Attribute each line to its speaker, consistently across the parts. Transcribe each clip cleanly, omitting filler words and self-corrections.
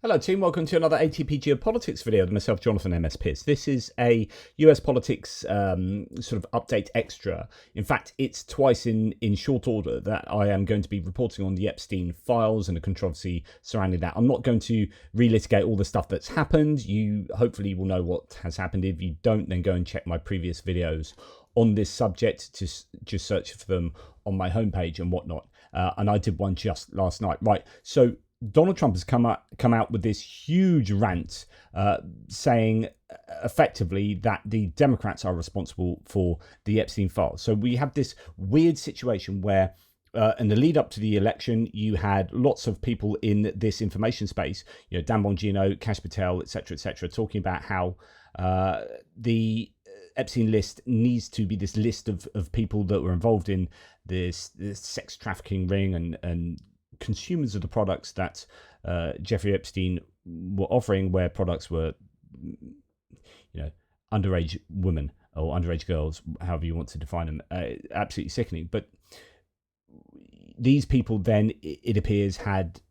Speaker 1: Hello team, welcome to another ATP Geopolitics video with myself, Jonathan MS Pierce. This is a US politics sort of update extra. In fact, it's twice in short order that I am going to be reporting on the Epstein files and the controversy surrounding that. I'm not going to relitigate all the stuff that's happened. You hopefully will know what has happened. If you don't, then go and check my previous videos on this subject. Just search for them on my homepage and whatnot. And I did one just last night. Right, so Donald Trump has come out with this huge rant saying effectively that the Democrats are responsible for the Epstein files. So we have this weird situation where in the lead up to the election, you had lots of people in this information space, Dan Bongino, Kash Patel, etc., talking about how the Epstein list needs to be this list of people that were involved in this sex trafficking ring and consumers of the products that Jeffrey Epstein were offering, where products were, underage women or underage girls, however you want to define them, absolutely sickening. But these people then, it appears, had,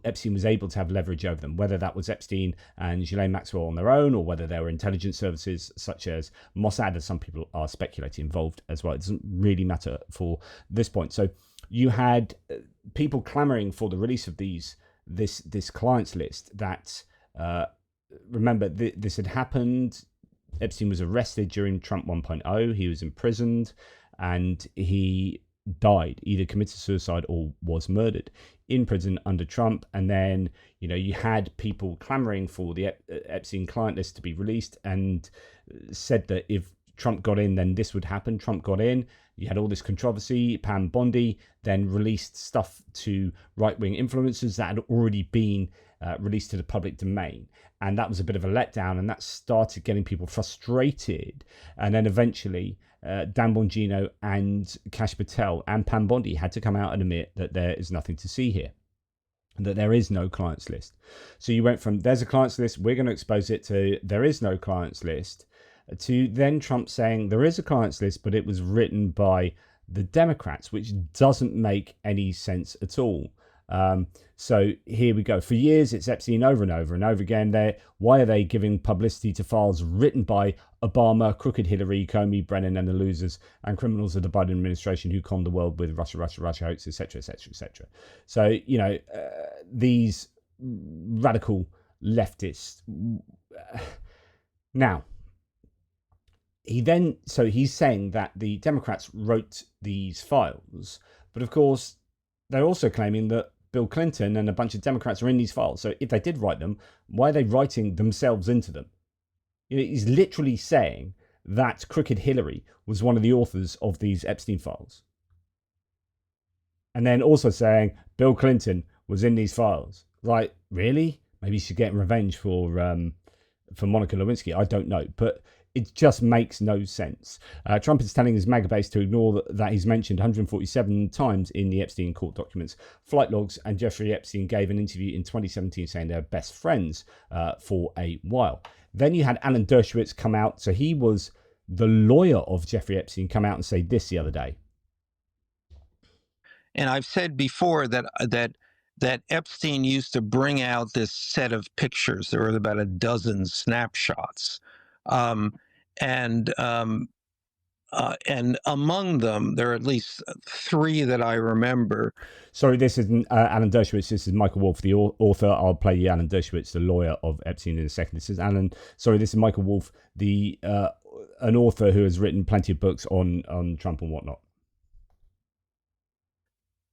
Speaker 1: Epstein was able to have leverage over them, whether that was Epstein and Ghislaine Maxwell on their own, or whether there were intelligence services such as Mossad, as some people are speculating, involved as well. It doesn't really matter for this point. So you had people clamoring for the release of this clients list that, remember, this had happened. Epstein was arrested during Trump 1.0. He was imprisoned and he died, either committed suicide or was murdered in prison under Trump. And then, you had people clamoring for the Epstein client list to be released and said that if Trump got in, then this would happen. Trump got in. You had all this controversy. Pam Bondi then released stuff to right-wing influencers that had already been released to the public domain. And that was a bit of a letdown, and that started getting people frustrated. And then eventually, Dan Bongino and Kash Patel and Pam Bondi had to come out and admit that there is nothing to see here, and that there is no clients list. So you went from there's a clients list, we're going to expose it, to there is no clients list, to then Trump saying there is a clients list, but it was written by the Democrats, which doesn't make any sense at all. So here we go. For years, it's Epstein over and over and over again. Why are they giving publicity to files written by Obama, crooked Hillary, Comey, Brennan, and the losers, and criminals of the Biden administration who conned the world with Russia hoax, etc., So, these radical leftists. Now, he's saying that the Democrats wrote these files, but of course, they're also claiming that Bill Clinton and a bunch of Democrats are in these files. So if they did write them, why are they writing themselves into them? He's literally saying that crooked Hillary was one of the authors of these Epstein files. And then also saying Bill Clinton was in these files. Like, really? Maybe she's getting revenge for Monica Lewinsky. I don't know. But it just makes no sense. Trump is telling his MAGA base to ignore that he's mentioned 147 times in the Epstein court documents, flight logs, and Jeffrey Epstein gave an interview in 2017 saying they're best friends for a while. Then you had Alan Dershowitz come out. So he was the lawyer of Jeffrey Epstein, come out and say this the other day.
Speaker 2: And I've said before that Epstein used to bring out this set of pictures. There were about a dozen snapshots. And among them, there are at least three that I remember.
Speaker 1: Sorry, this isn't Alan Dershowitz. This is Michael Wolff, the author. I'll play you Alan Dershowitz, the lawyer of Epstein, in a second. This is Michael Wolff, the an author who has written plenty of books on Trump and whatnot.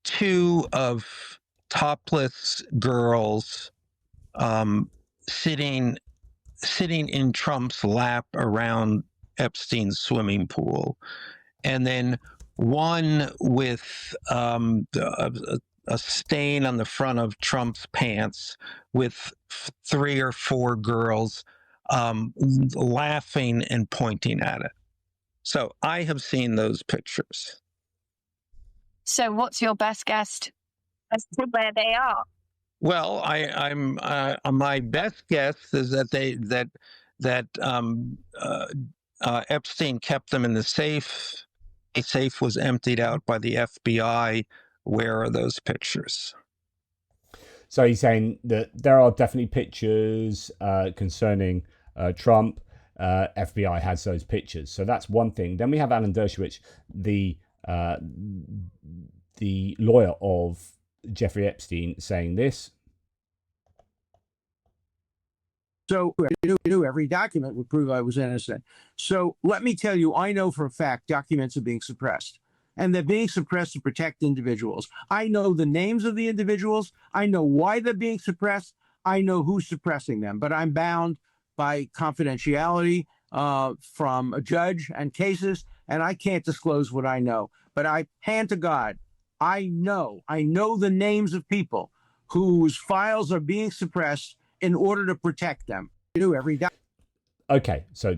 Speaker 2: Two of topless girls sitting in Trump's lap around Epstein's swimming pool, and then one with a stain on the front of Trump's pants with 3 or 4 girls laughing and pointing at it. So I have seen those pictures.
Speaker 3: So what's your best guess as to where they are?
Speaker 2: Well, I'm my best guess is that Epstein kept them in the safe. A safe was emptied out by the FBI. Where are those pictures?
Speaker 1: So he's saying that there are definitely pictures concerning Trump. FBI has those pictures. So that's one thing. Then we have Alan Dershowitz, the lawyer of Jeffrey Epstein, saying this.
Speaker 4: So I knew every document would prove I was innocent. So let me tell you, I know for a fact documents are being suppressed. And they're being suppressed to protect individuals. I know the names of the individuals. I know why they're being suppressed. I know who's suppressing them. But I'm bound by confidentiality from a judge and cases, and I can't disclose what I know. But I hand to God, I know the names of people whose files are being suppressed in order to protect them. You do every day.
Speaker 1: Okay, so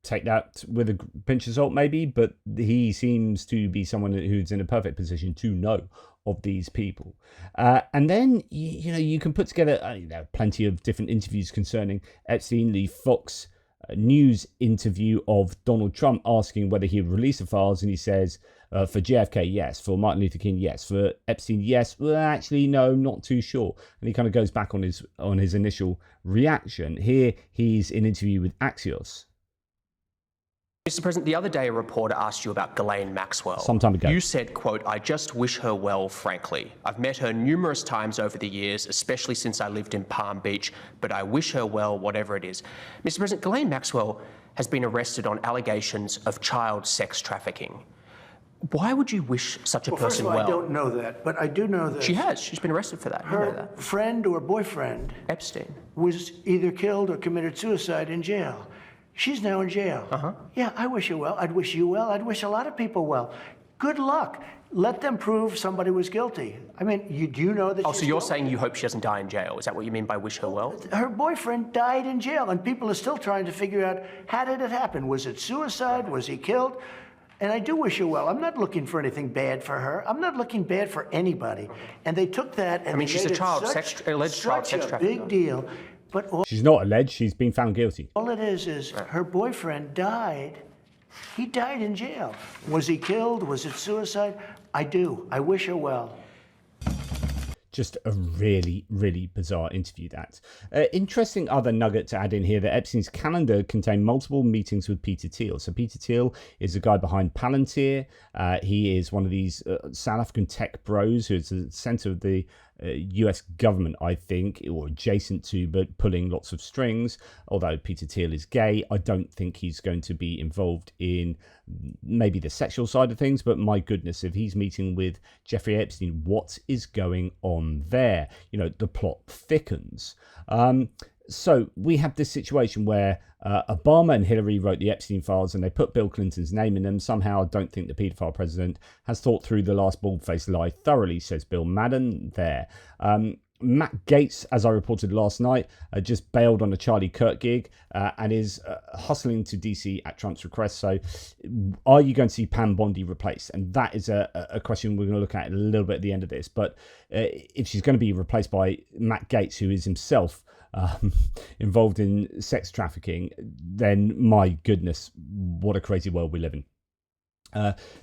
Speaker 1: take that with a pinch of salt, maybe, but he seems to be someone who's in a perfect position to know of these people. And then, you can put together there are plenty of different interviews concerning Epstein. The Fox News interview of Donald Trump asking whether he would release the files, and he says, for JFK, yes. For Martin Luther King, yes. For Epstein, yes. Well, actually, no, not too sure. And he kind of goes back on his initial reaction. Here, he's in an interview with Axios.
Speaker 5: Mr. President, the other day a reporter asked you about Ghislaine Maxwell.
Speaker 1: Some time ago.
Speaker 5: You said, quote, "I just wish her well, frankly. I've met her numerous times over the years, especially since I lived in Palm Beach, but I wish her well, whatever it is." Mr. President, Ghislaine Maxwell has been arrested on allegations of child sex trafficking. Why would you wish such a person well?
Speaker 6: First of all, I don't know that, but I do know that
Speaker 5: She has. She's been arrested for that. You know
Speaker 6: her
Speaker 5: that.
Speaker 6: friend or boyfriend
Speaker 5: Epstein.
Speaker 6: was either killed or committed suicide in jail. She's now in jail. Yeah, I wish her well. I'd wish you well. I'd wish a lot of people well. Good luck. Let them prove somebody was guilty. I mean, do you know that?
Speaker 5: Oh, so you're saying you hope she doesn't die in jail? Is that what you mean by wish her well?
Speaker 6: Her boyfriend died in jail, and people are still trying to figure out, how did it happen? Was it suicide? Was he killed? And I do wish her well. I'm not looking for anything bad for her. I'm not looking bad for anybody. And they took that and
Speaker 5: she's a alleged child sex trafficker.
Speaker 6: Big deal. But
Speaker 1: she's not alleged. She's been found guilty.
Speaker 6: All it is her boyfriend died. He died in jail. Was he killed? Was it suicide? I do. I wish her well.
Speaker 1: Just a really, really bizarre interview, that. Interesting other nugget to add in here, that Epstein's calendar contained multiple meetings with Peter Thiel. So Peter Thiel is the guy behind Palantir. He is one of these South African tech bros who's at the center of the US government, I think, or adjacent to, but pulling lots of strings. Although Peter Thiel is gay, I don't think he's going to be involved in maybe the sexual side of things, but my goodness, if he's meeting with Jeffrey Epstein, what is going on there? The plot thickens. So we have this situation where Obama and Hillary wrote the Epstein files and they put Bill Clinton's name in them. Somehow I don't think the paedophile president has thought through the last bald-faced lie thoroughly, says Bill Madden there. Matt Gaetz, as I reported last night, just bailed on a Charlie Kirk gig and is hustling to DC at Trump's request. So are you going to see Pam Bondi replaced? And that is a question we're going to look at a little bit at the end of this. But if she's going to be replaced by Matt Gaetz, who is himself involved in sex trafficking, then my goodness, what a crazy world we live in.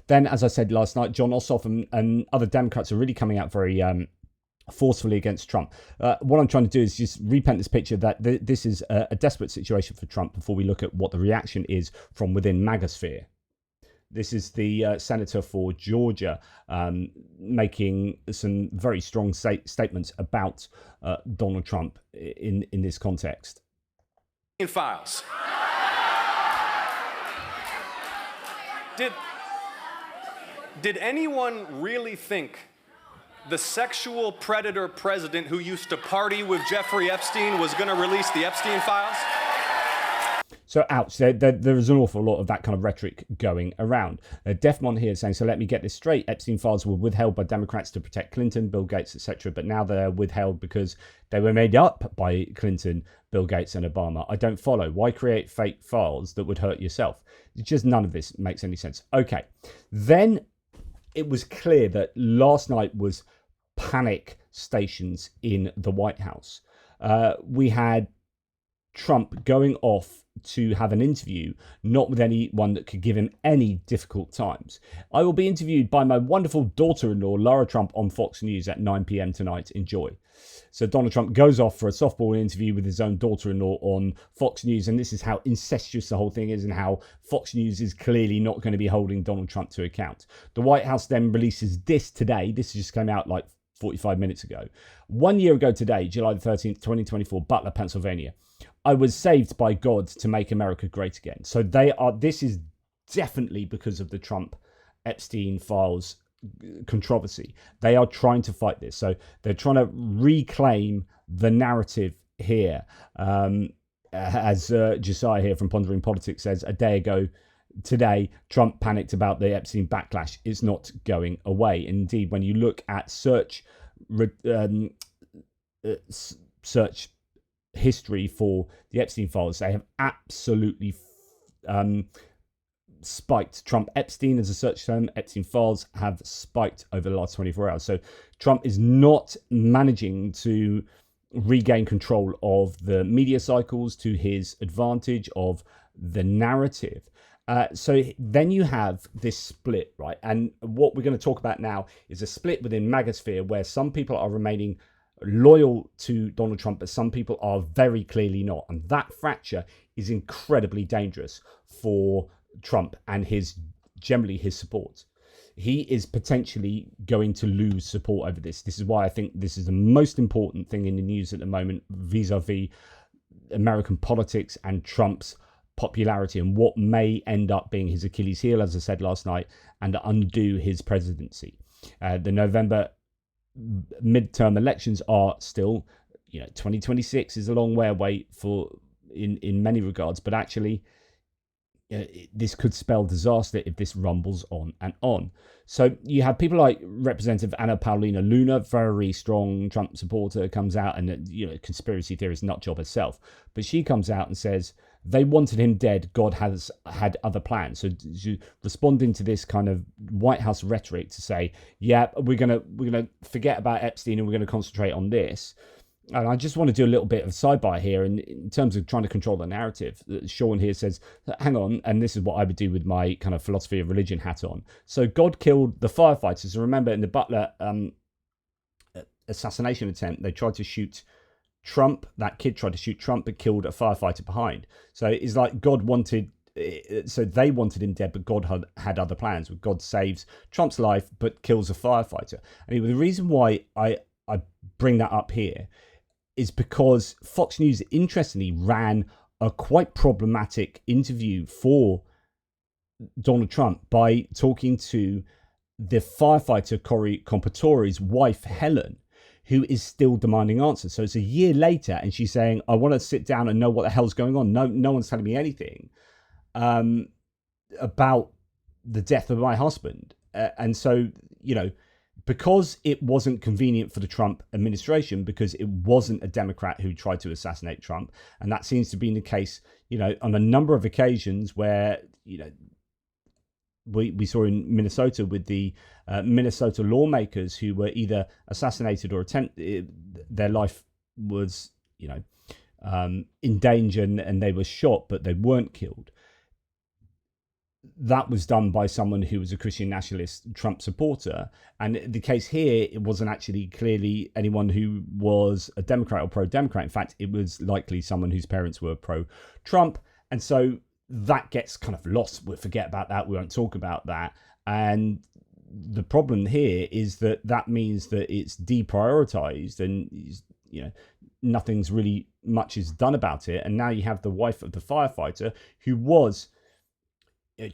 Speaker 1: Then, as I said last night, John Ossoff and other Democrats are really coming out very forcefully against Trump. What I'm trying to do is just repaint this picture that this is a desperate situation for Trump before we look at what the reaction is from within MAGA sphere. This is the senator for Georgia making some very strong statements about Donald Trump in this context.
Speaker 7: Files. Did anyone really think the sexual predator president who used to party with Jeffrey Epstein was going to release the Epstein files?
Speaker 1: So ouch, there is an awful lot of that kind of rhetoric going around. Defmont here saying, so let me get this straight. Epstein files were withheld by Democrats to protect Clinton, Bill Gates, etc. But now they're withheld because they were made up by Clinton, Bill Gates and Obama. I don't follow. Why create fake files that would hurt yourself? Just none of this makes any sense. Okay, then it was clear that last night was panic stations in the White House. We had Trump going off to have an interview, not with anyone that could give him any difficult times. I will be interviewed by my wonderful daughter-in-law, Lara Trump, on Fox News at 9 p.m. tonight. Enjoy. So Donald Trump goes off for a softball interview with his own daughter-in-law on Fox News, and this is how incestuous the whole thing is and how Fox News is clearly not going to be holding Donald Trump to account. The White House then releases this today. This just came out like 45 minutes ago. 1 year ago today, July the 13th, 2024, Butler, Pennsylvania. I was saved by God to make America great again. So this is definitely because of the Trump Epstein files controversy. They are trying to fight this. So they're trying to reclaim the narrative here. As Josiah here from Pondering Politics says, a day ago today, Trump panicked about the Epstein backlash. It's not going away. Indeed, when you look at search history for the Epstein files, they have absolutely spiked. Trump Epstein as a search term, Epstein files have spiked over the last 24 hours. So Trump is not managing to regain control of the media cycles to his advantage of the narrative. So then you have this split, right? And what we're going to talk about now is a split within MAGA sphere where some people are remaining loyal to Donald Trump, but some people are very clearly not. And that fracture is incredibly dangerous for Trump and generally his support. He is potentially going to lose support over this. This is why I think this is the most important thing in the news at the moment vis-a-vis American politics and Trump's popularity and what may end up being his Achilles heel, as I said last night, and undo his presidency. The November midterm elections are still, 2026 is a long way away for in many regards, but actually this could spell disaster if this rumbles on and on. So you have people like Representative Anna Paulina Luna, very strong Trump supporter, comes out and, conspiracy theorist nut job herself. But she comes out and says they wanted him dead. God has had other plans. So responding to this kind of White House rhetoric to say, yeah, we're gonna forget about Epstein and we're going to concentrate on this. And I just want to do a little bit of a sidebar here in terms of trying to control the narrative. Sean here says, hang on, and this is what I would do with my kind of philosophy of religion hat on. So God killed the firefighters. Remember in the Butler assassination attempt, they tried to shoot Trump. That kid tried to shoot Trump, but killed a firefighter behind. So it's like God wanted, so they wanted him dead, but God had other plans. God saves Trump's life, but kills a firefighter. And the reason why I bring that up here is because Fox News, interestingly, ran a quite problematic interview for Donald Trump by talking to the firefighter Corey Compatore's wife, Helen, who is still demanding answers. So it's a year later, and she's saying, I want to sit down and know what the hell's going on. No one's telling me anything about the death of my husband. And so, because it wasn't convenient for the Trump administration, because it wasn't a Democrat who tried to assassinate Trump, and that seems to be the case, on a number of occasions where, we saw in Minnesota with the Minnesota lawmakers who were either assassinated or their life was, in danger and they were shot, but they weren't killed. That was done by someone who was a Christian nationalist Trump supporter. And the case here, it wasn't actually clearly anyone who was a Democrat or pro-Democrat. In fact, it was likely someone whose parents were pro-Trump. And so that gets kind of lost. We'll forget about that. We won't talk about that. And the problem here is that means that it's deprioritized and, nothing's really much is done about it. And now you have the wife of the firefighter who was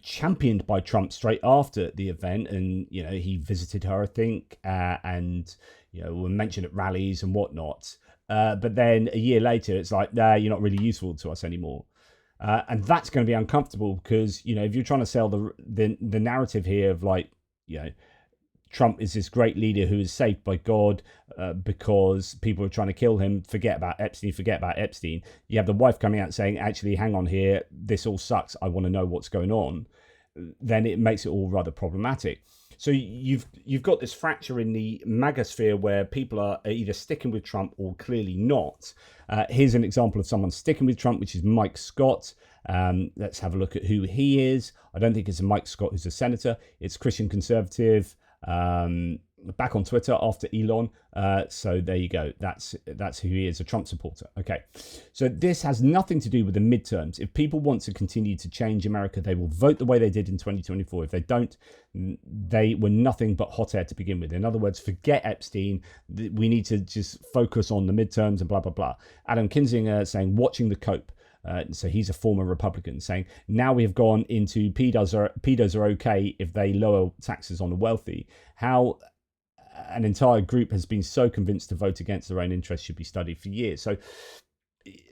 Speaker 1: championed by Trump straight after the event, and he visited her, I think, and were mentioned at rallies and whatnot. But then a year later, it's like, nah, you're not really useful to us anymore, and that's going to be uncomfortable because if you're trying to sell the narrative here of like Trump is this great leader who is saved by God because people are trying to kill him. Forget about Epstein. You have the wife coming out saying, actually, hang on here. This all sucks. I want to know what's going on. Then it makes it all rather problematic. So you've got this fracture in the MAGA sphere where people are either sticking with Trump or clearly not. Here's an example of someone sticking with Trump, which is Mike Scott. Let's have a look at who he is. I don't think it's a Mike Scott who's a senator. It's Christian conservative. Back on Twitter after Elon. So there you go. That's who he is, a Trump supporter. Okay. So this has nothing to do with the midterms. If people want to continue to change America, they will vote the way they did in 2024. If they don't, they were nothing but hot air to begin with. In other words, forget Epstein. We need to just focus on the midterms and blah, blah, blah. Adam Kinzinger saying, watching the cope. So he's a former Republican, saying, now we have gone into pedos are okay if they lower taxes on the wealthy. How an entire group has been so convinced to vote against their own interests should be studied for years. So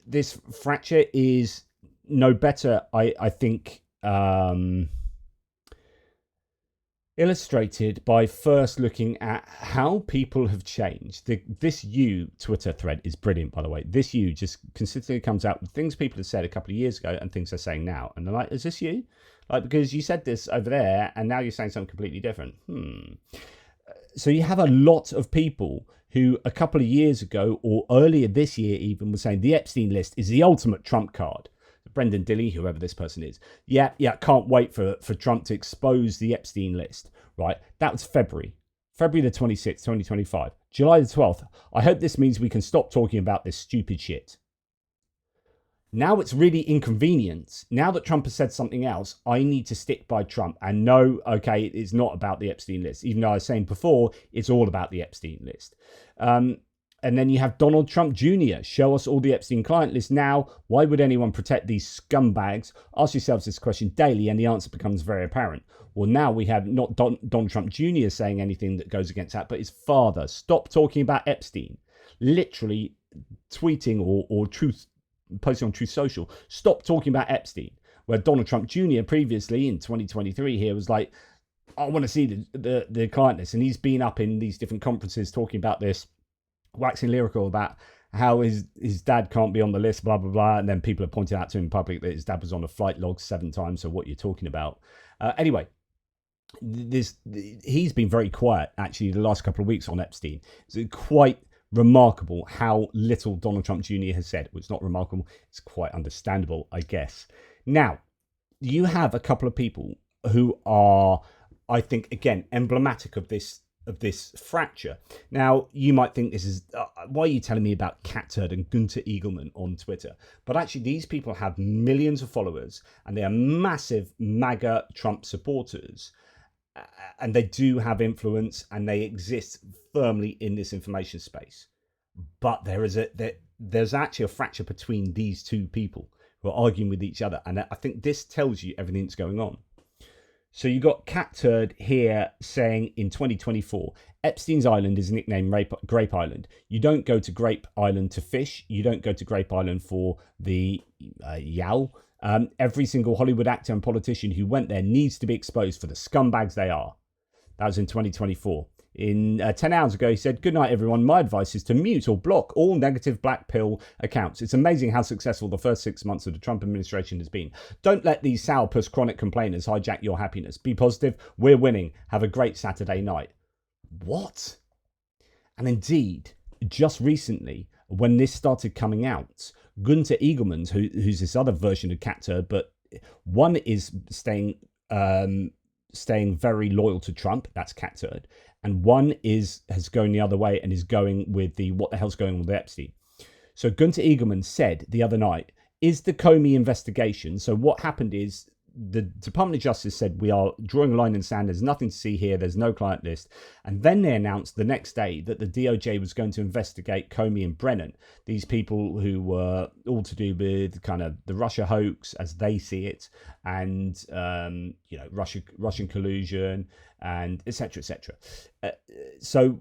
Speaker 1: this fracture is no better, I think, illustrated by first looking at how people have changed. This You Twitter thread is brilliant, by the way. This You just consistently comes out with things people have said a couple of years ago and things they're saying now. And they're like, is this you? Like, because you said this over there and now you're saying something completely different. So you have a lot of people who a couple of years ago or earlier this year even were saying the Epstein list is the ultimate trump card. Brendan Dilley, whoever this person is. Yeah, can't wait for Trump to expose the Epstein list, right? That was February the 26th, 2025. July the 12th. I hope this means we can stop talking about this stupid shit. Now it's really inconvenient. Now that Trump has said something else, I need to stick by Trump. And no, okay, it's not about the Epstein list. Even though I was saying before, it's all about the Epstein list. And then you have Donald Trump Jr. Show us all the Epstein client list now. Why would anyone protect these scumbags? Ask yourselves this question daily and the answer becomes very apparent. Well, now we have not Donald Trump Jr. saying anything that goes against that, but his father. Stop talking about Epstein. Literally tweeting or posting on Truth Social. Stop talking about Epstein. Where Donald Trump Jr. previously in 2023 here was like, I want to see the client list. And he's been up in these different conferences talking about this, waxing lyrical about how his dad can't be on the list, blah, blah, blah. And then people have pointed out to him in public that his dad was on the flight log 7 times. So what you're talking about. Anyway, he's been very quiet, actually, the last couple of weeks on Epstein. It's quite remarkable how little Donald Trump Jr. has said. Well, it's not remarkable. It's quite understandable, I guess. Now, you have a couple of people who are, I think, again, emblematic of this fracture. Now, you might think this is, why are you telling me about Cat Turd and Gunter Eagleman on Twitter? But actually, these people have millions of followers and they are massive MAGA Trump supporters. And they do have influence and they exist firmly in this information space. But there's actually a fracture between these two people who are arguing with each other. And I think this tells you everything that's going on. So you got Cat Turd here saying in 2024, Epstein's Island is nicknamed Grape Island. You don't go to Grape Island to fish. You don't go to Grape Island for the yowl. Every single Hollywood actor and politician who went there needs to be exposed for the scumbags they are. That was in 2024. In 10 hours ago, he said, good night, everyone. My advice is to mute or block all negative black pill accounts. It's amazing how successful the first 6 months of the Trump administration has been. Don't let these sourpuss chronic complainers hijack your happiness. Be positive. We're winning. Have a great Saturday night. What? And indeed, just recently, when this started coming out, Gunter Eagleman, who's this other version of Cat Turd, but one is staying very loyal to Trump. That's Cat Turd. And one has gone the other way and is going with the what the hell's going on with Epstein. So Gunter Eagleman said the other night, is the Comey investigation. So what happened is the Department of Justice said, we are drawing a line in the sand. There's nothing to see here. There's no client list. And then they announced the next day that the DOJ was going to investigate Comey and Bannon, these people who were all to do with kind of the Russia hoax as they see it, and Russian collusion, and etc. etc. So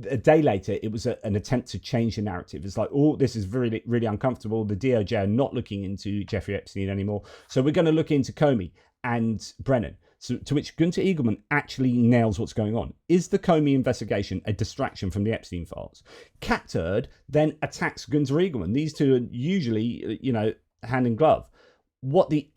Speaker 1: a day later, it was an attempt to change the narrative. It's like, oh, this is really, really uncomfortable. The DOJ are not looking into Jeffrey Epstein anymore. So we're going to look into Comey and Bannon. So, to which Gunter Eagleman actually nails what's going on. Is the Comey investigation a distraction from the Epstein files? Cat Turd then attacks Gunter Eagleman. These two are usually, hand in glove. What the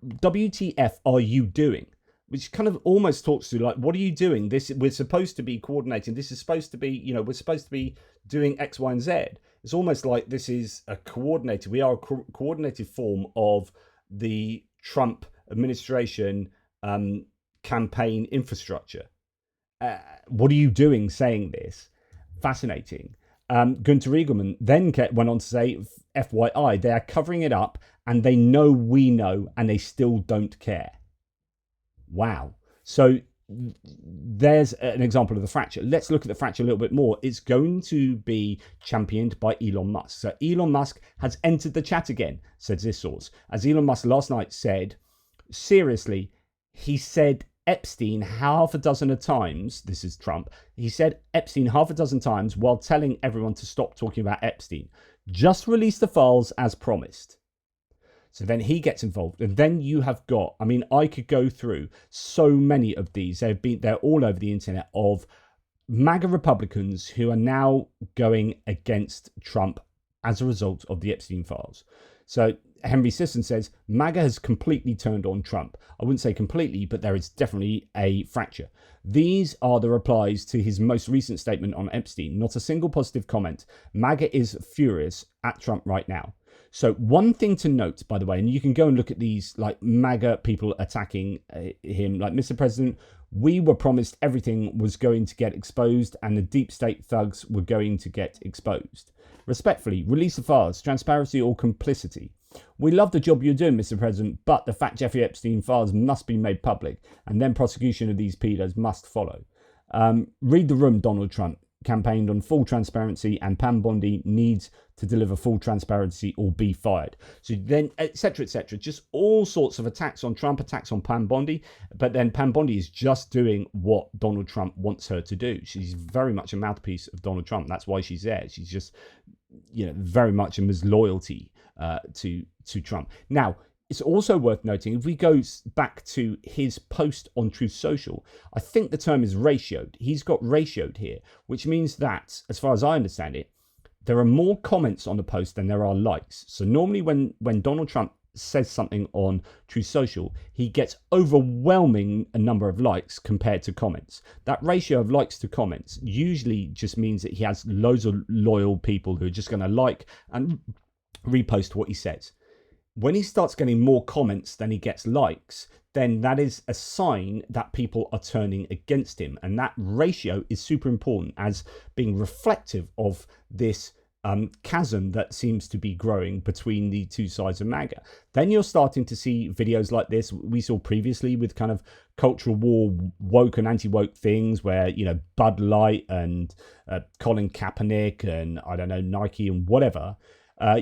Speaker 1: WTF are you doing? which kind of almost talks to like, what are you doing? We're supposed to be coordinating. This is supposed to be, we're supposed to be doing X, Y, and Z. It's almost like this is a coordinated. We are a coordinated form of the Trump administration campaign infrastructure. What are you doing saying this? Fascinating. Gunter Riegelman then went on to say, FYI, they are covering it up and they know we know and they still don't care. Wow. So there's an example of the fracture. Let's look at the fracture a little bit more. It's going to be championed by Elon Musk. So Elon Musk has entered the chat again, says this source. As Elon Musk last night said, seriously, he said Epstein half a dozen of times. This is Trump. He said Epstein half a dozen times while telling everyone to stop talking about Epstein. Just release the files as promised. So then he gets involved, and then you have got, I mean, I could go through so many of these. They're all over the internet, of MAGA Republicans who are now going against Trump as a result of the Epstein files. So Henry Sisson says, MAGA has completely turned on Trump. I wouldn't say completely, but there is definitely a fracture. These are the replies to his most recent statement on Epstein. Not a single positive comment. MAGA is furious at Trump right now. So one thing to note, by the way, and you can go and look at these like MAGA people attacking him, like, Mr. President, we were promised everything was going to get exposed and the deep state thugs were going to get exposed. Respectfully, release the files, transparency or complicity. We love the job you're doing, Mr. President, but the fact Jeffrey Epstein files must be made public and then prosecution of these pedos must follow. Read the room, Donald Trump. Campaigned on full transparency and Pam Bondi needs to deliver full transparency or be fired. So then, etc., just all sorts of attacks on Trump, attacks on Pam Bondi, but then Pam Bondi is just doing what Donald Trump wants her to do. She's very much a mouthpiece of Donald Trump. That's why she's there. She's just, very much in his loyalty to Trump. Now, it's also worth noting, if we go back to his post on Truth Social, I think the term is ratioed. He's got ratioed here, which means that, as far as I understand it, there are more comments on the post than there are likes. So normally when Donald Trump says something on Truth Social, he gets overwhelming a number of likes compared to comments. That ratio of likes to comments usually just means that he has loads of loyal people who are just going to like and repost what he says. When he starts getting more comments than he gets likes, then that is a sign that people are turning against him. And that ratio is super important as being reflective of this chasm that seems to be growing between the two sides of MAGA. Then you're starting to see videos like this we saw previously with kind of cultural war, woke and anti-woke things where, Bud Light and Colin Kaepernick and, I don't know, Nike and whatever.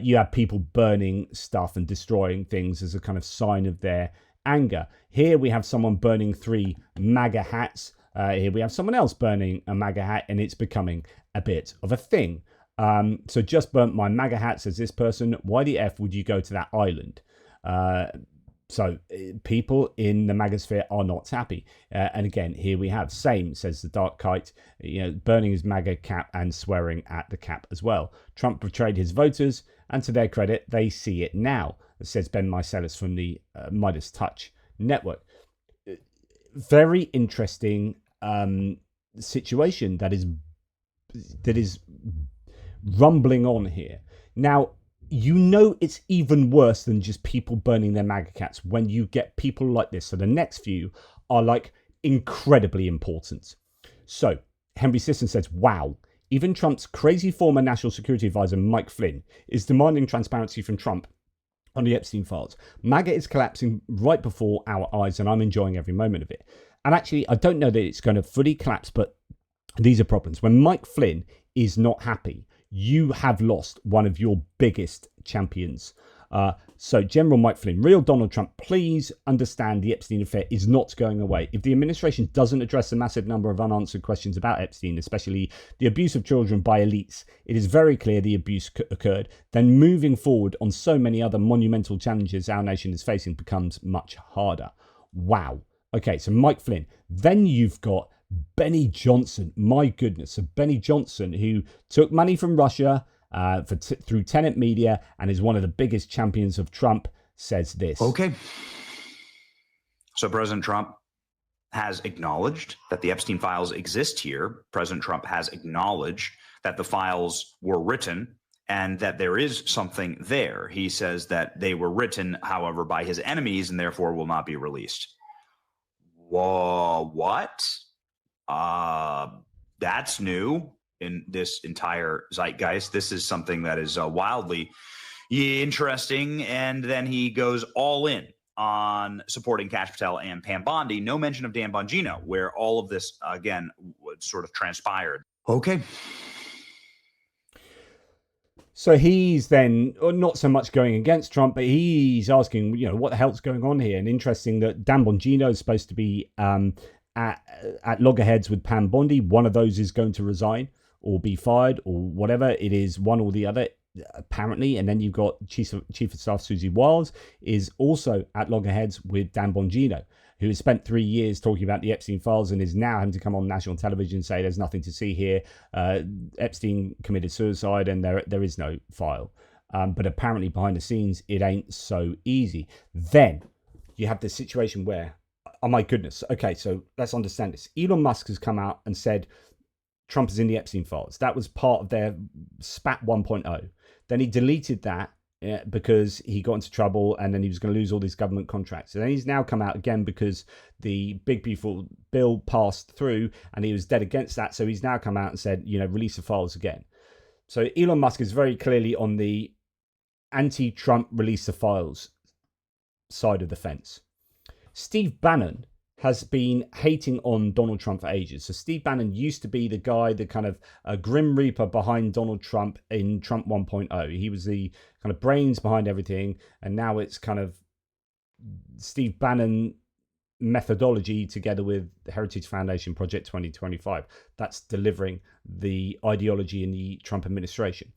Speaker 1: You have people burning stuff and destroying things as a kind of sign of their anger. Here we have someone burning 3 MAGA hats. Here we have someone else burning a MAGA hat, and it's becoming a bit of a thing. So just burnt my MAGA hat, says this person. Why the F would you go to that island? So people in the MAGAsphere are not happy. And again, here we have, same, says the Dark Kite, burning his MAGA cap and swearing at the cap as well. Trump betrayed his voters, and to their credit, they see it now, says Ben Mycelis from the Midas Touch Network. Very interesting situation that is rumbling on here. Now, it's even worse than just people burning their MAGA cats when you get people like this. So the next few are like incredibly important. So Henry Sisson says, wow, even Trump's crazy former national security advisor, Mike Flynn, is demanding transparency from Trump on the Epstein files. MAGA is collapsing right before our eyes, and I'm enjoying every moment of it. And actually, I don't know that it's going to fully collapse, but these are problems. When Mike Flynn is not happy, you have lost one of your biggest champions. So General Mike Flynn, real Donald Trump, please understand the Epstein affair is not going away. If the administration doesn't address the massive number of unanswered questions about Epstein, especially the abuse of children by elites, it is very clear the abuse occurred. Then moving forward on so many other monumental challenges our nation is facing becomes much harder. Wow. Okay, so Mike Flynn. Then you've got Benny Johnson, my goodness. So Benny Johnson, who took money from Russia through Tenet Media and is one of the biggest champions of Trump, says this.
Speaker 8: Okay. So President Trump, has acknowledged that the Epstein files exist here. President Trump has acknowledged that the files were written and that there is something there. He says that they were written, however, by his enemies and therefore will not be released. Whoa, what? That's new in this entire zeitgeist. This is something that is wildly interesting. And then he goes all in on supporting Kash Patel and Pam Bondi. No mention of Dan Bongino, where all of this, again, sort of transpired. Okay.
Speaker 1: So he's then not so much going against Trump, but he's asking, what the hell's going on here? And interesting that Dan Bongino is supposed to be at loggerheads with Pam Bondi. One of those is going to resign or be fired or whatever. It is one or the other, apparently. And then you've got Chief of Staff Susie Wiles is also at loggerheads with Dan Bongino, who has spent 3 years talking about the Epstein files and is now having to come on national television and say there's nothing to see here. Epstein committed suicide and there is no file. But apparently behind the scenes, it ain't so easy. Then you have this situation where, oh my goodness, okay, so let's understand this. Elon Musk has come out and said Trump is in the Epstein files. That was part of their SPAT 1.0. Then he deleted that because he got into trouble and then he was going to lose all these government contracts. And then he's now come out again because the big beautiful bill passed through and he was dead against that. So he's now come out and said, release the files again. So Elon Musk is very clearly on the anti-Trump release the files side of the fence. Steve Bannon has been hating on Donald Trump for ages. So Steve Bannon used to be the guy, the kind of grim reaper behind Donald Trump in Trump 1.0. He was the kind of brains behind everything. And now it's kind of Steve Bannon methodology together with the Heritage Foundation Project 2025. That's delivering the ideology in the Trump administration.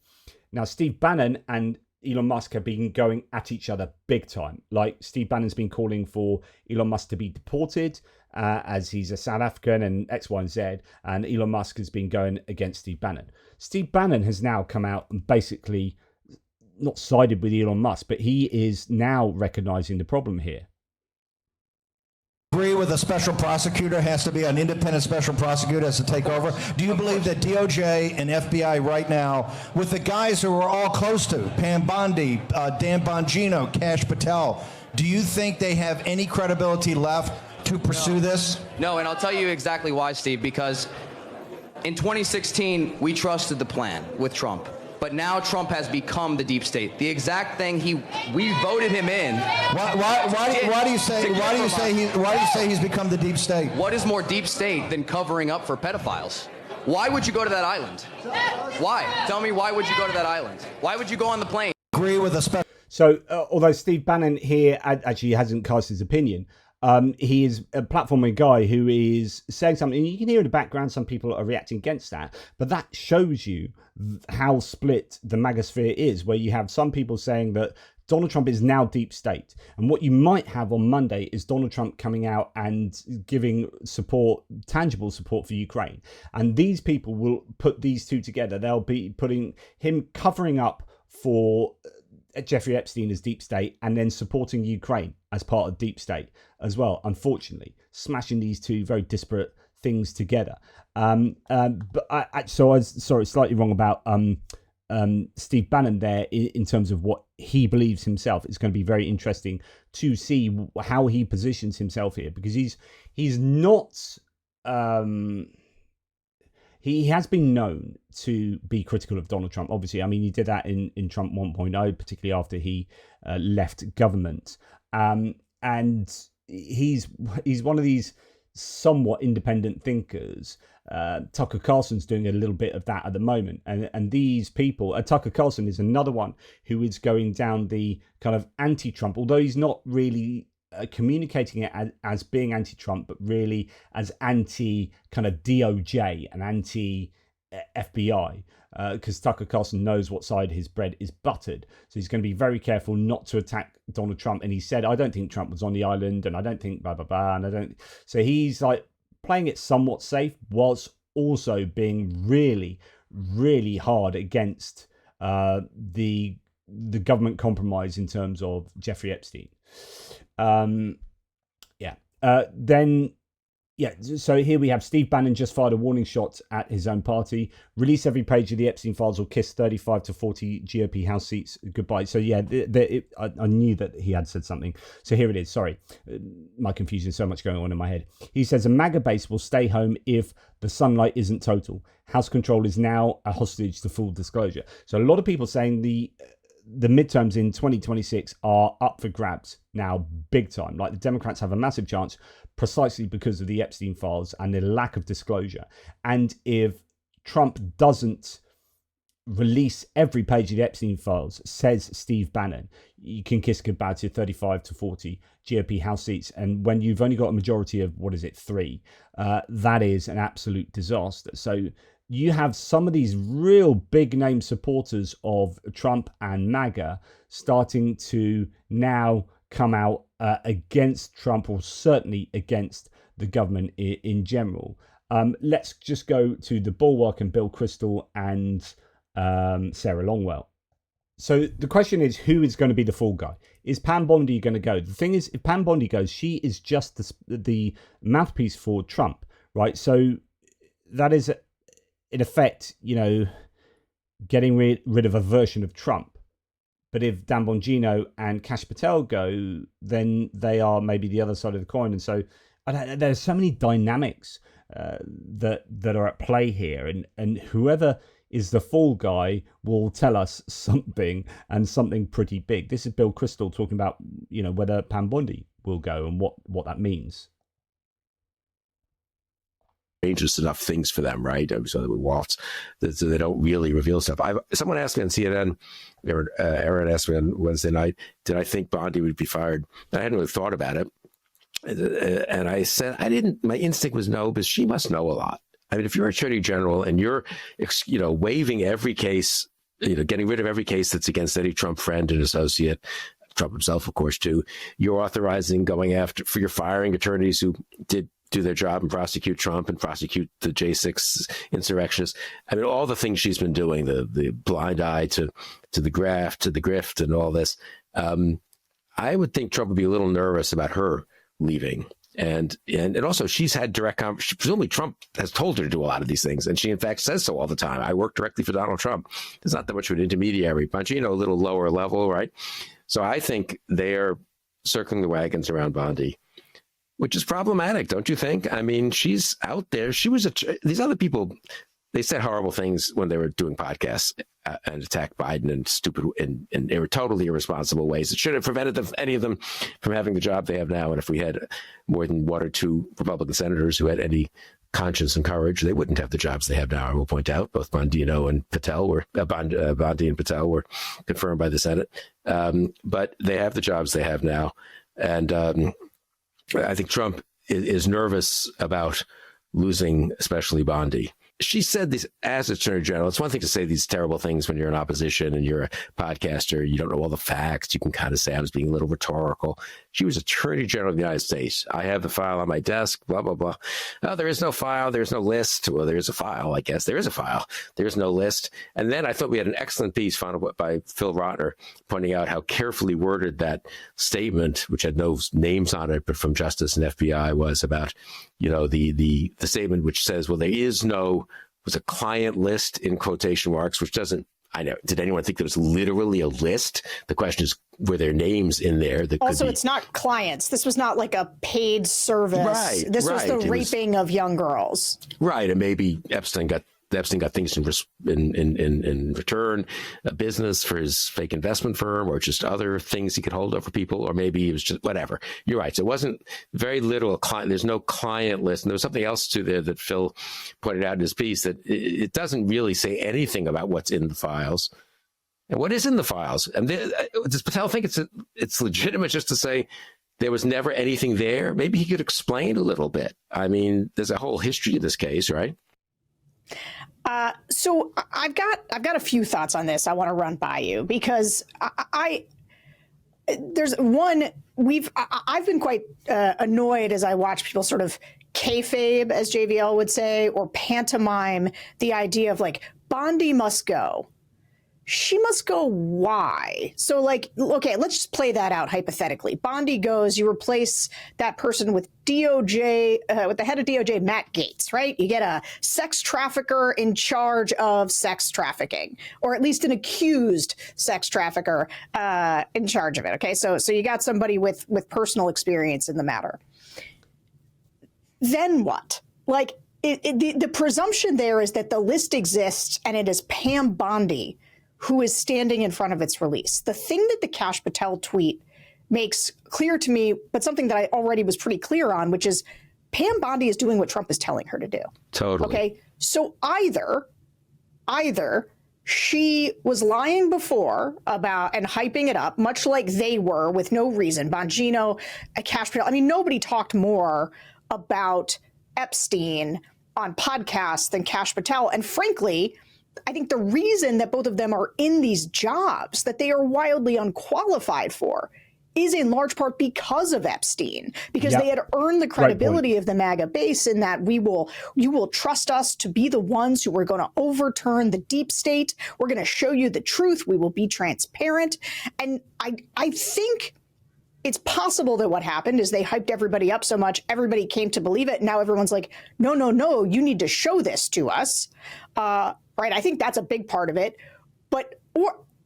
Speaker 1: Now, Steve Bannon and Elon Musk have been going at each other big time. Like Steve Bannon's been calling for Elon Musk to be deported as he's a South African and X, Y, and Z. And Elon Musk has been going against Steve Bannon. Steve Bannon has now come out and basically not sided with Elon Musk, but he is now recognizing the problem here.
Speaker 9: Agree with a special prosecutor has to be an independent special prosecutor has to take over. Do you believe that DOJ and FBI right now, with the guys who are all close to Pam Bondi, Dan Bongino, Kash Patel, do you think they have any credibility left to pursue this?
Speaker 10: No, and I'll tell you exactly why, Steve, because in 2016, we trusted the plan with Trump. But now Trump has become the deep state. The exact thing we voted him in.
Speaker 9: Why do you say he's become the deep state?
Speaker 10: What is more deep state than covering up for pedophiles? Why would you go to that island? Why? Tell me, why would you go to that island? Why would you go on the plane?
Speaker 9: Agree with a special.
Speaker 1: So, although Steve Bannon here actually hasn't cast his opinion, he is a platforming guy who is saying something. You can hear in the background some people are reacting against that, but that shows you how split the MAGA sphere is, where you have some people saying that Donald Trump is now deep state. And what you might have on Monday is Donald Trump coming out and giving support, tangible support for Ukraine. And these people will put these two together. They'll be putting him covering up for Jeffrey Epstein as deep state and then supporting Ukraine as part of deep state as well, unfortunately, smashing these two very disparate things together. But I was slightly wrong about Steve Bannon there in terms of what he believes himself. It's going to be very interesting to see how he positions himself here, because he's not he has been known to be critical of Donald Trump. Obviously, I mean, he did that in Trump 1.0, particularly after he left government. And he's one of these somewhat independent thinkers. Tucker Carlson's doing a little bit of that at the moment. And these people, Tucker Carlson is another one who is going down the kind of anti-Trump, although he's not really communicating it as being anti-Trump, but really as anti kind of DOJ and anti FBI, because Tucker Carlson knows what side his bread is buttered. So he's going to be very careful not to attack Donald Trump. And he said, I don't think Trump was on the island, and I don't think blah, blah, blah. And I don't. So he's like playing it somewhat safe, whilst also being really, really hard against the government compromise in terms of Jeffrey Epstein. Then Yeah, so here we have Steve Bannon just fired a warning shot at his own party. Release every page of the Epstein files or kiss 35 to 40 GOP House seats goodbye. So yeah, I knew that he had said something. So here it is. Sorry, my confusion, so much going on in my head. He says a MAGA base will stay home if the sunlight isn't total. House control is now a hostage to full disclosure. So a lot of people saying the midterms in 2026 are up for grabs now, big time. Like the Democrats have a massive chance precisely because of the Epstein files and the lack of disclosure. And if Trump doesn't release every page of the Epstein files, says Steve Bannon, you can kiss goodbye to 35 to 40 GOP House seats. And when you've only got a majority of, 3, that is an absolute disaster. So you have some of these real big name supporters of Trump and MAGA starting to now come out against Trump, or certainly against the government in general. Let's just go to the Bulwark and Bill Kristol and Sarah Longwell. So the question is, who is going to be the fall guy? Is Pam Bondi going to go? The thing is, if Pam Bondi goes, she is just the mouthpiece for Trump, right? So that is, in effect, getting rid of a version of Trump. But if Dan Bongino and Kash Patel go, then they are maybe the other side of the coin. And so there's so many dynamics that are at play here. And whoever is the fall guy will tell us something, and something pretty big. This is Bill Kristol talking about, whether Pam Bondi will go and what that means.
Speaker 11: Dangerous enough things for them, right? So that we waltz, so they don't really reveal stuff. Someone asked me on CNN, Aaron asked me on Wednesday night, did I think Bondi would be fired? I hadn't really thought about it. And I said, I didn't, my instinct was no, because she must know a lot. I mean, if you're Attorney General and you're, waiving every case, getting rid of every case that's against any Trump friend and associate, Trump himself, of course, too, you're authorizing you're firing attorneys who did do their job and prosecute Trump and prosecute the J6 insurrectionists. I mean, all the things she's been doing, the blind eye to the graft, to the grift and all this. I would think Trump would be a little nervous about her leaving. And also she's had direct conversation. Presumably Trump has told her to do a lot of these things. And she in fact says so all the time. I work directly for Donald Trump. There's not that much of an intermediary. Bongino, a little lower level, right? So I think they're circling the wagons around Bondi, which is problematic, don't you think? I mean, she's out there. She was these other people, they said horrible things when they were doing podcasts and attacked Biden in stupid and they were totally irresponsible ways. It should have prevented any of them from having the job they have now. And if we had more than 1 or 2 Republican senators who had any conscience and courage, they wouldn't have the jobs they have now. I will point out both Bondino and Patel Bondi and Patel were confirmed by the Senate, but they have the jobs they have now, and I think Trump is nervous about losing, especially Bondi. She said this as Attorney General. It's one thing to say these terrible things when you're in opposition and you're a podcaster. You don't know all the facts. You can kind of say I was being a little rhetorical. She was Attorney General of the United States. I have the file on my desk, blah, blah, blah. Oh, there is no file. There's no list. Well, there is a file, I guess. There is a file. There's no list. And then I thought we had an excellent piece found by Phil Rotner pointing out how carefully worded that statement, which had no names on it, but from Justice and FBI, was about, the statement which says, well, there is no, was a client list in quotation marks, which doesn't, I know, did anyone think there was literally a list? The question is, were there names in there that
Speaker 12: also,
Speaker 11: could be...
Speaker 12: it's not clients. This was not like a paid service.
Speaker 11: Right,
Speaker 12: this was the raping of young girls.
Speaker 11: Right. And maybe Epstein got things in return, a business for his fake investment firm, or just other things he could hold over people, or maybe it was just whatever. You're right. So it wasn't very little client. There's no client list. And there was something else too there that Phil pointed out in his piece, that it doesn't really say anything about what's in the files and what is in the files. And does Patel think it's legitimate just to say there was never anything there? Maybe he could explain a little bit. I mean, there's a whole history of this case, right?
Speaker 12: So I've got a few thoughts on this I want to run by you, because there's one I've been quite annoyed as I watch people sort of kayfabe, as JVL would say, or pantomime the idea of like Bondi must go. she must go, why? So, like, okay, let's just play that out hypothetically. Bondi goes, you replace that person with DOJ, with the head of DOJ, Matt Gaetz, right? You get a sex trafficker in charge of sex trafficking, or at least an accused sex trafficker in charge of it. Okay, so you got somebody with personal experience in the matter. Then what? Like, the presumption there is that the list exists and it is Pam Bondi who is standing in front of its release. The thing that the Kash Patel tweet makes clear to me, but something that I already was pretty clear on, which is Pam Bondi is doing what Trump is telling her to do.
Speaker 11: Totally.
Speaker 12: Okay, so either she was lying before about and hyping it up, much like they were with no reason. Bongino, Kash Patel. I mean, nobody talked more about Epstein on podcasts than Kash Patel. And frankly, I think the reason that both of them are in these jobs that they are wildly unqualified for is in large part because of Epstein, because they had earned the credibility of the MAGA base in that you will trust us to be the ones who are going to overturn the deep state. We're going to show you the truth. We will be transparent. And I think it's possible that what happened is they hyped everybody up so much, everybody came to believe it. And now everyone's like, no, you need to show this to us. Right. I think that's a big part of it.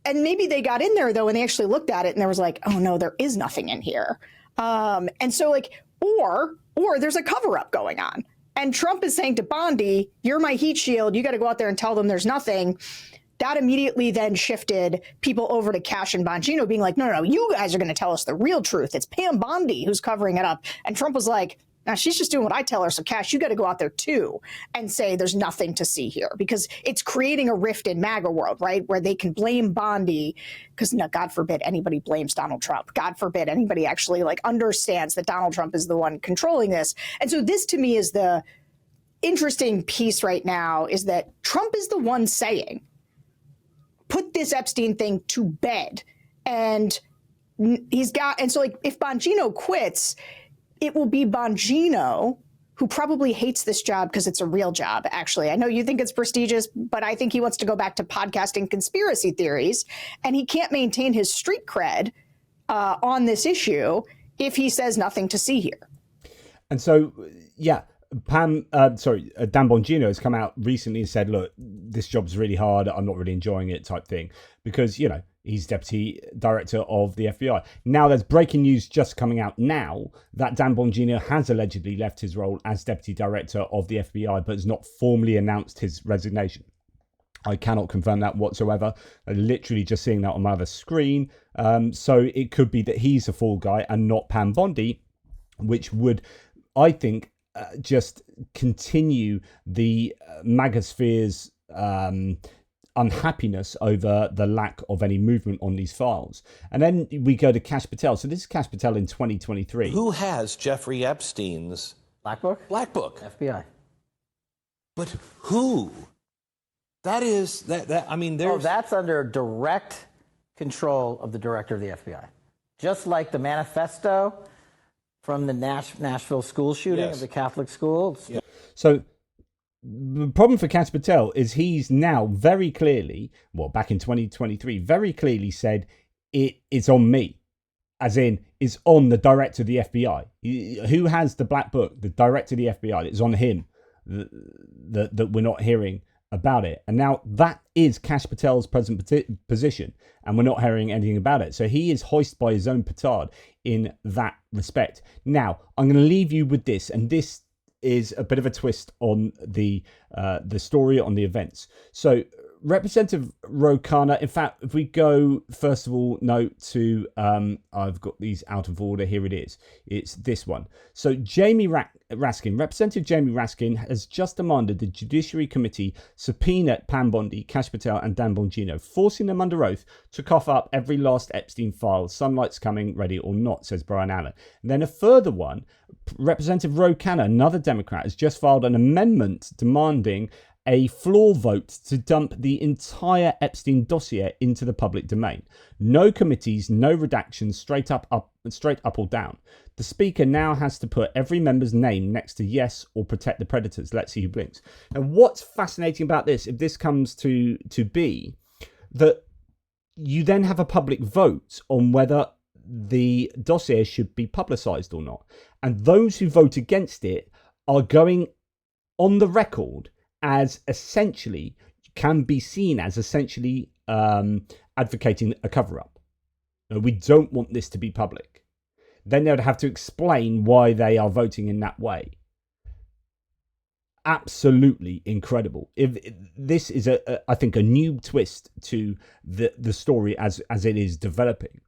Speaker 12: And maybe they got in there, though, and they actually looked at it and there was like, oh, no, there is nothing in here. And so like, or there's a cover up going on. And Trump is saying to Bondi, you're my heat shield. You got to go out there and tell them there's nothing. That immediately then shifted people over to Kash and Bongino being like, no, you guys are going to tell us the real truth. It's Pam Bondi who's covering it up. And Trump was like, now she's just doing what I tell her. So Kash, you got to go out there too and say there's nothing to see here, because it's creating a rift in MAGA world, right? Where they can blame Bondi because God forbid anybody blames Donald Trump. God forbid anybody actually like understands that Donald Trump is the one controlling this. And so this to me is the interesting piece right now, is that Trump is the one saying, put this Epstein thing to bed. And so like if Bongino quits, it will be Bongino who probably hates this job because it's a real job, actually. I know you think it's prestigious, but I think he wants to go back to podcasting conspiracy theories, and he can't maintain his street cred on this issue if he says nothing to see here. And so, Dan Bongino has come out recently and said, look, this job's really hard. I'm not really enjoying it type thing, because, he's deputy director of the FBI. Now there's breaking news just coming out now that Dan Bongino has allegedly left his role as deputy director of the FBI, but has not formally announced his resignation. I cannot confirm that whatsoever. I'm literally just seeing that on my other screen. So it could be that he's a fall guy and not Pam Bondi, which would, I think, just continue the MAGA sphere's unhappiness over the lack of any movement on these files. And then we go to Kash Patel. So this is Kash Patel in 2023.
Speaker 13: Who has Jeffrey Epstein's
Speaker 14: Black Book?
Speaker 13: Black Book.
Speaker 14: FBI.
Speaker 13: But who? That is I mean, there's
Speaker 14: that's under direct control of the director of the FBI. Just like the manifesto from the Nashville school shooting of the Catholic schools.
Speaker 1: Yeah. So the problem for Kash Patel is he's now very clearly, back in 2023, very clearly said it's on me, as in it's on the director of the FBI. Who has the Black Book? The director of the FBI. It's on him that we're not hearing about it. And now that is Kash Patel's present position, and we're not hearing anything about it. So he is hoisted by his own petard in that respect. Now, I'm going to leave you with this, and this is a bit of a twist on the story, on the events. So Representative Khanna, in fact, if we go, first of all, note to, I've got these out of order. Here it is. It's this one. So Representative Jamie Raskin has just demanded the Judiciary Committee subpoena Pam Bondi, Kash Patel and Dan Bongino, forcing them under oath to cough up every last Epstein file. Sunlight's coming, ready or not, says Brian Allen. And then a further one, Representative Khanna, another Democrat, has just filed an amendment demanding a floor vote to dump the entire Epstein dossier into the public domain. No committees, no redactions, straight up or down. The Speaker now has to put every member's name next to yes or protect the predators. Let's see who blinks. And what's fascinating about this, if this comes to be, that you then have a public vote on whether the dossier should be publicized or not. And those who vote against it are going on the record as essentially, can be seen as essentially advocating a cover-up. We don't want this to be public. Then they would have to explain why they are voting in that way. Absolutely incredible. If this is I think a new twist to the story as it is developing,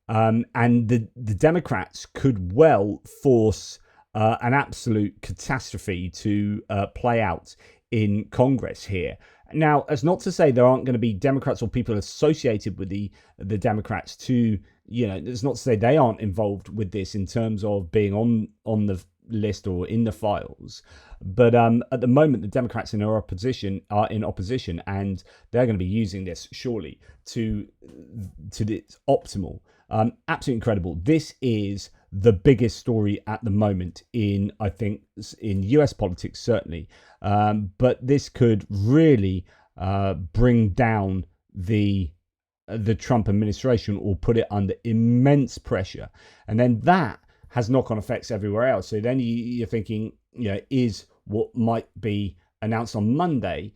Speaker 1: and the Democrats could well force an absolute catastrophe to play out in Congress here. Now, as not to say there aren't going to be Democrats or people associated with the Democrats to, it's not to say they aren't involved with this in terms of being on the list or in the files. But at the moment, the Democrats are in opposition, and they're going to be using this surely to its optimal. Absolutely incredible. This is the biggest story at the moment in US politics, certainly. But this could really bring down the Trump administration or put it under immense pressure. And then that has knock-on effects everywhere else. So then you're thinking, is what might be announced on Monday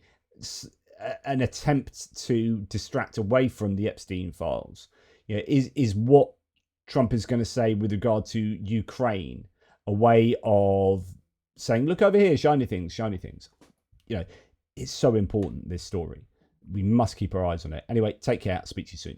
Speaker 1: an attempt to distract away from the Epstein files? Is what Trump is going to say with regard to Ukraine a way of saying, look over here, shiny things. It's so important, this story. We must keep our eyes on it. Anyway, take care. I'll speak to you soon.